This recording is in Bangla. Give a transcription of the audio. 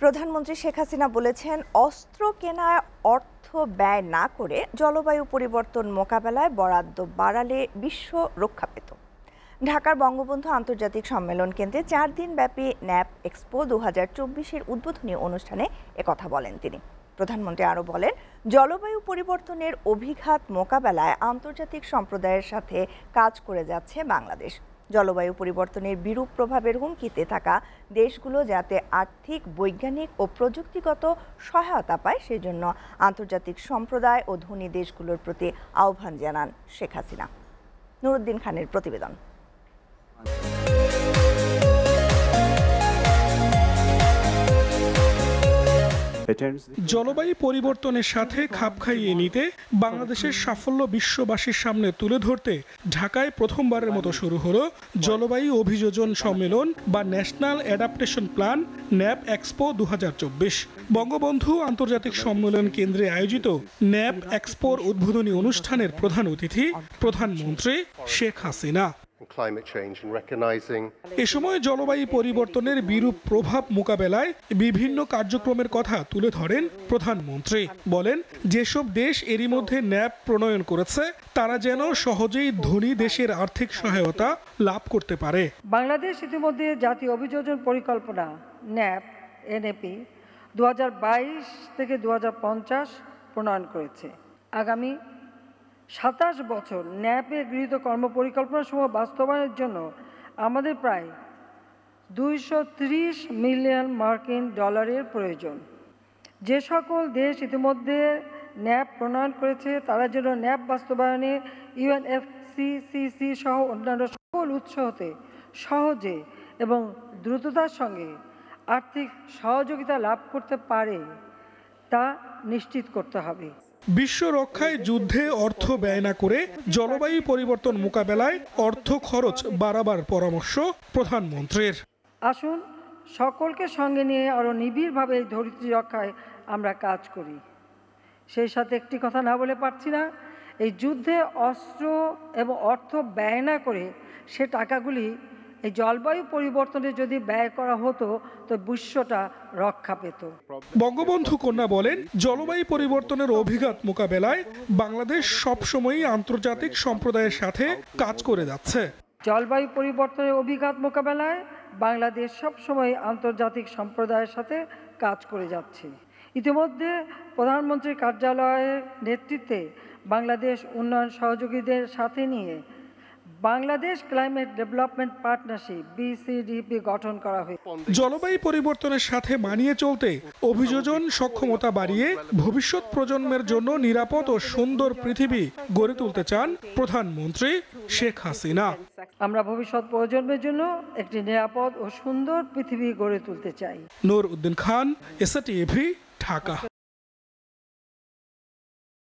প্রধানমন্ত্রী শেখ হাসিনা বলেছেন, অস্ত্র কেনায় অর্থ ব্যয় না করে জলবায়ু পরিবর্তন মোকাবেলায় বরাদ্দ বাড়ালে বিশ্ব রক্ষা পেত। ঢাকার বঙ্গবন্ধু আন্তর্জাতিক সম্মেলন কেন্দ্রে 4 দিন ব্যাপী ন্যাপ এক্সপো 2024-এর উদ্বোধনী অনুষ্ঠানে একথা বলেন তিনি। প্রধানমন্ত্রী আরও বলেন, জলবায়ু পরিবর্তনের অভিঘাত মোকাবেলায় আন্তর্জাতিক সম্প্রদায়ের সাথে কাজ করে যাচ্ছে বাংলাদেশ। জলবায়ু পরিবর্তনের বিরূপ প্রভাবের হুমকিতে থাকা দেশগুলো যাতে আর্থিক, বৈজ্ঞানিক ও প্রযুক্তিগত সহায়তা পায়, সেজন্য আন্তর্জাতিক সম্প্রদায় ও ধনী দেশগুলোর প্রতি আহ্বান জানান শেখ হাসিনা। নুরুদ্দিন খানের প্রতিবেদন। জলবায়ু পরিবর্তনের সাথে খাপ খাইয়ে নিতে বাংলাদেশের সাফল্য বিশ্ববাসীর সামনে তুলে ধরতে ঢাকায় প্রথমবারের মতো শুরু হলো জলবায়ু অভিযোজন সম্মেলন বা national adaptation plan nap expo 2024। Bangabandhu আন্তর্জাতিক সম্মেলন কেন্দ্রে আয়োজিত ন্যাপ এক্সপোর উদ্বোধনী অনুষ্ঠানের প্রধান অতিথি প্রধানমন্ত্রী শেখ হাসিনা। এ সময় জলবায়ু পরিবর্তনের বিরূপ প্রভাব মোকাবেলায় বিভিন্ন কার্যক্রমের কথা তুলে ধরেন প্রধানমন্ত্রী। বলেন, যেসব দেশ এরই মধ্যে ন্যাপ প্রণয়ন করেছে তারা যেন সহজেই ধনী দেশের আর্থিক সহায়তা লাভ করতে পারে। বাংলাদেশ ইতিমধ্যে জাতীয় অভিযোজন পরিকল্পনা ন্যাপ এনএপি 2022 থেকে 2050 প্রণয়ন করেছে। আগামী 27 বছর ন্যাপে গৃহীত কর্মপরিকল্পনা সমূহ বাস্তবায়নের জন্য আমাদের প্রায় 230 মিলিয়ন মার্কিন ডলারের প্রয়োজন। যে সকল দেশ ইতিমধ্যে ন্যাপ প্রণয়ন করেছে তারা যেন ন্যাপ বাস্তবায়নে ইউএনএফসিসিসি সহ অন্যান্য সকল উৎস হতে সহজে এবং দ্রুততার সঙ্গে আর্থিক সহযোগিতা লাভ করতে পারে তা নিশ্চিত করতে হবে। বিশ্ব রক্ষায় যুদ্ধে অর্থ ব্যয় না করে জলবায়ু পরিবর্তন মোকাবেলায় অর্থ খরচ বাড়াবার পরামর্শ প্রধানমন্ত্রীর। আসুন সকলকে সঙ্গে নিয়ে আরও নিবিড়ভাবে এই ধরিত্রী রক্ষায় আমরা কাজ করি। সেই সাথে একটি কথা না বলে পারছি না, এই যুদ্ধে অস্ত্র এবং অর্থ ব্যয় না করে সে টাকাগুলি এই জলবায়ু পরিবর্তনে যদি ব্যয় করা হতো তো বিশ্বটা রক্ষা পেত। বঙ্গবন্ধু কন্যা বলেন, জলবায়ু পরিবর্তনের অভিঘাত মোকাবেলায় বাংলাদেশ সবসময়ই আন্তর্জাতিক সম্প্রদায়ের সাথে কাজ করে যাচ্ছে। জলবায়ু পরিবর্তনের অভিঘাত মোকাবেলায় বাংলাদেশ সবসময় আন্তর্জাতিক সম্প্রদায়ের সাথে কাজ করে যাচ্ছে। ইতিমধ্যে প্রধানমন্ত্রীর কার্যালয়ের নেতৃত্বে বাংলাদেশ উন্নয়ন সহযোগীদের সাথে নিয়ে Bangladesh climate development partnership BCDP গঠন করা হয়েছে। জলবায়ু পরিবর্তনের সাথে মানিয়ে চলতে অভিযোজন সক্ষমতা বাড়িয়ে ভবিষ্যৎ প্রজন্মের জন্য নিরাপদ ও সুন্দর পৃথিবী গড়ে তুলতে চান প্রধানমন্ত্রী শেখ হাসিনা। আমরা ভবিষ্যৎ প্রজন্মের জন্য একটি নিরাপদ ও সুন্দর পৃথিবী গড়ে তুলতে চাই। নুরউদ্দিন খান, SATV, ঢাকা।